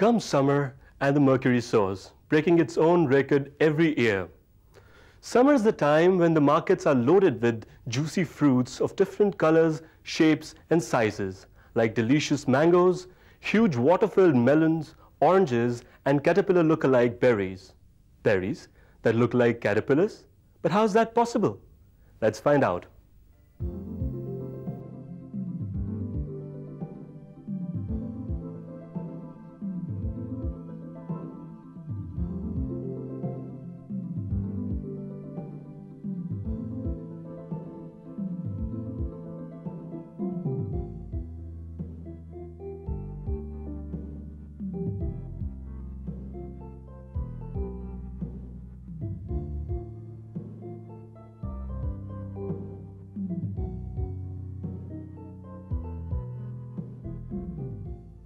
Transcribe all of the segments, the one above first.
Comes summer and the mercury soars, breaking its own record every year. Summer is the time when the markets are loaded with juicy fruits of different colors, shapes and sizes, like delicious mangoes, huge water-filled melons, oranges and caterpillar look-alike berries. Berries that look like caterpillars? But how is that possible? Let's find out.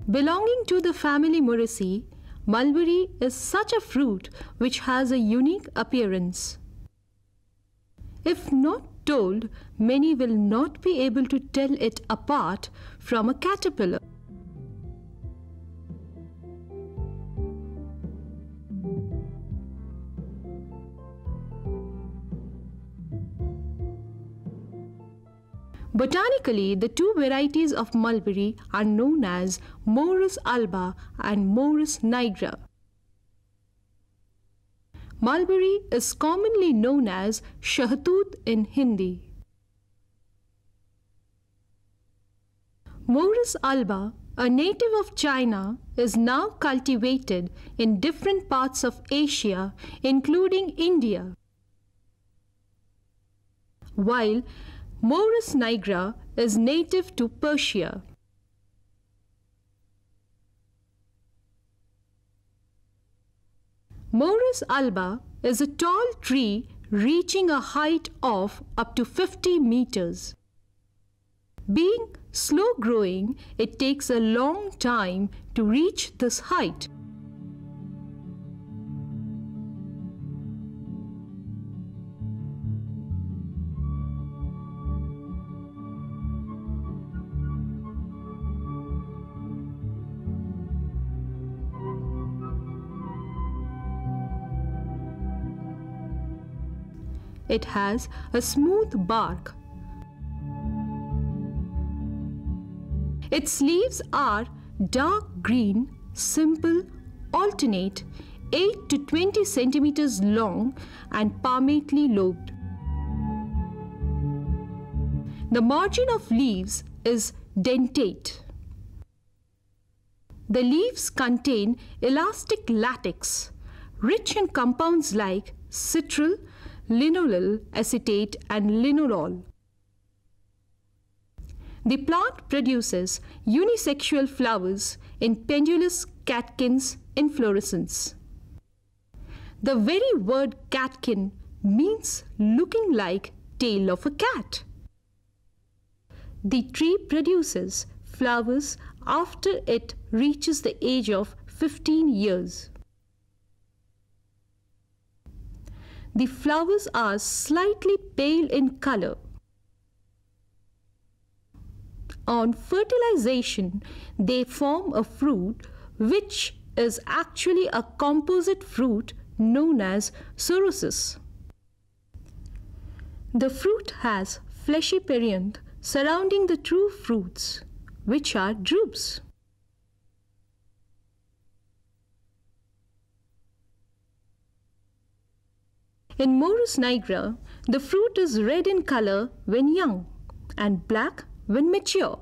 Belonging to the family Muraceae, mulberry is such a fruit which has a unique appearance. If not told, many will not be able to tell it apart from a caterpillar. Botanically, the two varieties of mulberry are known as Morus alba and Morus nigra. Mulberry is commonly known as shahtut in Hindi. Morus alba, a native of China, is now cultivated in different parts of Asia, including India, while Morus nigra is native to Persia. Morus alba is a tall tree reaching a height of up to 50 meters. Being slow growing, it takes a long time to reach this height. It has a smooth bark. Its leaves are dark green, simple, alternate, 8 to 20 centimeters long and palmately lobed. The margin of leaves is dentate. The leaves contain elastic latex, rich in compounds like citral, linolyl acetate and linalool. The plant produces unisexual flowers in pendulous catkins inflorescence. The very word catkin means looking like tail of a cat. The tree produces flowers after it reaches the age of 15 years. The flowers are slightly pale in color. On fertilization, they form a fruit which is actually a composite fruit known as sorosis. The fruit has fleshy perianth surrounding the true fruits, which are drupes. In Morus nigra, the fruit is red in color when young and black when mature.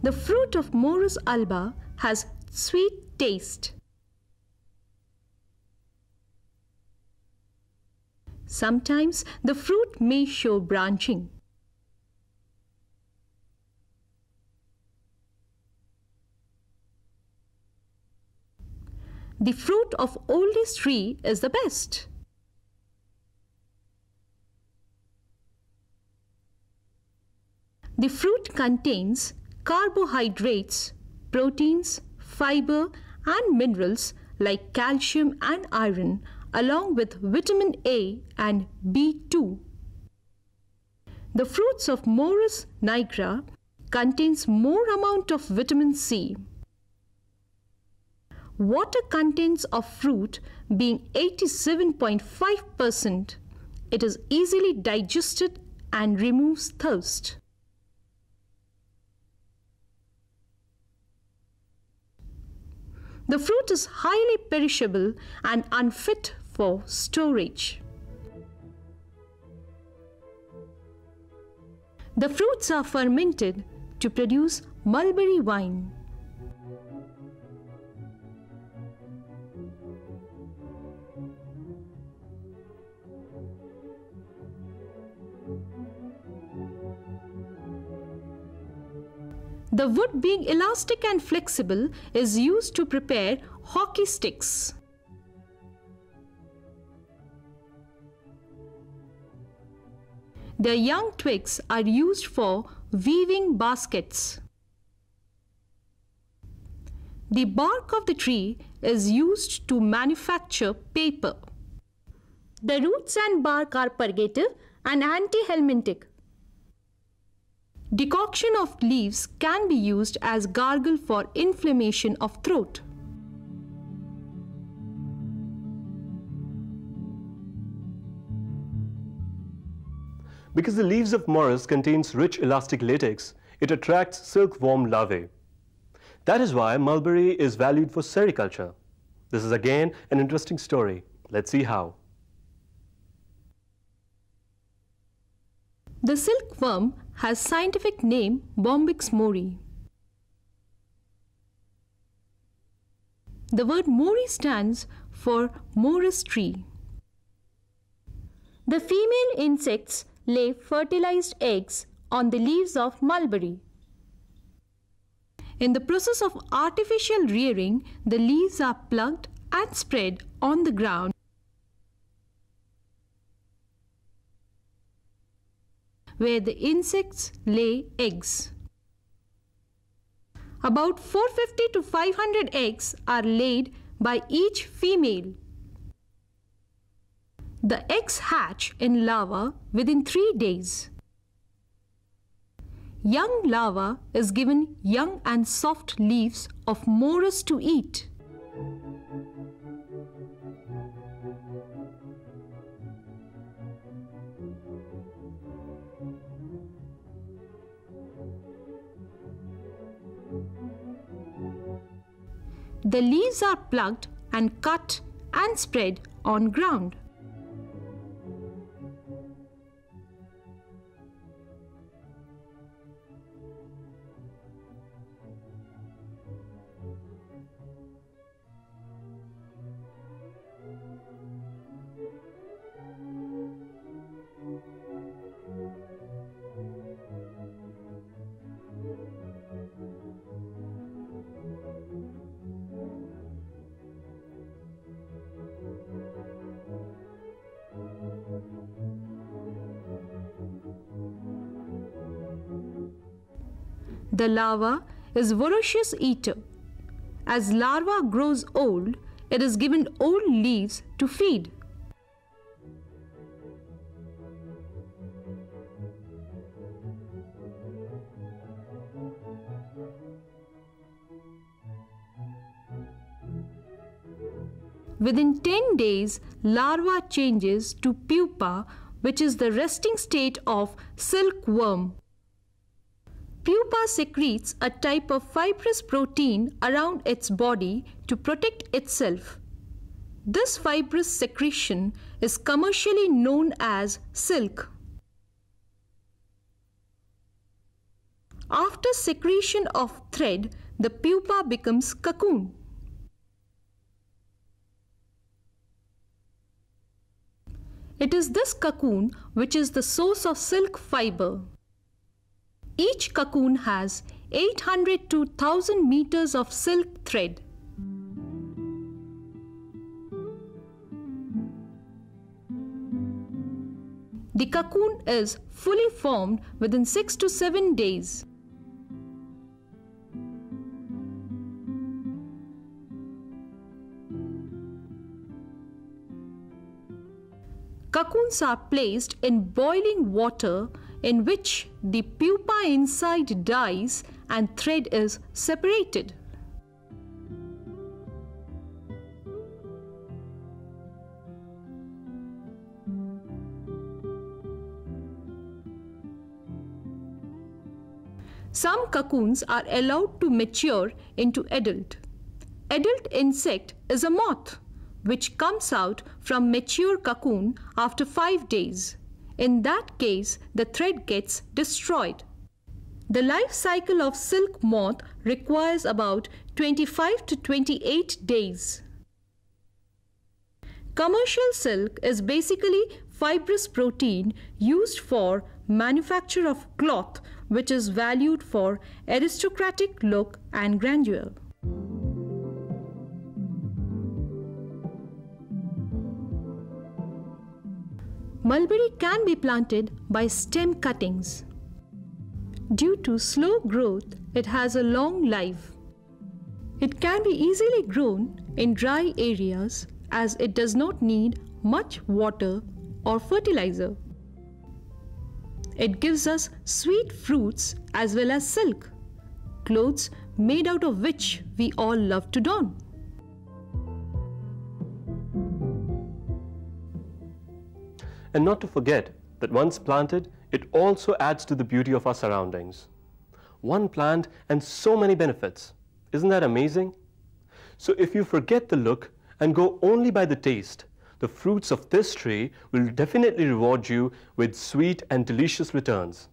The fruit of Morus alba has sweet taste. Sometimes the fruit may show branching. The fruit of oldest tree is the best. The fruit contains carbohydrates, proteins, fiber and minerals like calcium and iron, along with vitamin A and B2. The fruits of Morus nigra contains more amount of vitamin C. Water contents of fruit being 87.5%, it is easily digested and removes thirst. The fruit is highly perishable and unfit for storage. The fruits are fermented to produce mulberry wine. The wood, being elastic and flexible, is used to prepare hockey sticks. The young twigs are used for weaving baskets. The bark of the tree is used to manufacture paper. The roots and bark are purgative and antihelminthic. Decoction of leaves can be used as gargle for inflammation of throat. Because the leaves of Morus contains rich elastic latex, it attracts silkworm larvae. That is why mulberry is valued for sericulture. This is again an interesting story. Let's see how. The silkworm has scientific name Bombyx mori. The word mori stands for Morus tree. The female insects lay fertilized eggs on the leaves of mulberry. In the process of artificial rearing, the leaves are plucked and spread on the ground, where the insects lay eggs. About 450 to 500 eggs are laid by each female. The eggs hatch in larva within 3 days. Young larva is given young and soft leaves of Morus to eat. The leaves are plucked and cut and spread on ground. The larva is voracious eater. As larva grows old, it is given old leaves to feed. Within 10 days, larva changes to pupa, which is the resting state of silkworm. Pupa secretes a type of fibrous protein around its body to protect itself. This fibrous secretion is commercially known as silk. After secretion of thread, the pupa becomes cocoon. It is this cocoon which is the source of silk fiber. Each cocoon has 800 to 1000 meters of silk thread. The cocoon is fully formed within 6 to 7 days. Cocoons are placed in boiling water in which the pupa inside dies and thread is separated. Some cocoons are allowed to mature into adult. Adult insect is a moth, which comes out from mature cocoon after 5 days. In that case, the thread gets destroyed. The life cycle of silk moth requires about 25 to 28 days. Commercial silk is basically fibrous protein used for manufacture of cloth, which is valued for aristocratic look and grandeur. Mulberry can be planted by stem cuttings. Due to slow growth, it has a long life. It can be easily grown in dry areas as it does not need much water or fertilizer. It gives us sweet fruits as well as silk, clothes made out of which we all love to don. And not to forget that once planted, it also adds to the beauty of our surroundings. One plant and so many benefits. Isn't that amazing? So if you forget the look and go only by the taste, the fruits of this tree will definitely reward you with sweet and delicious returns.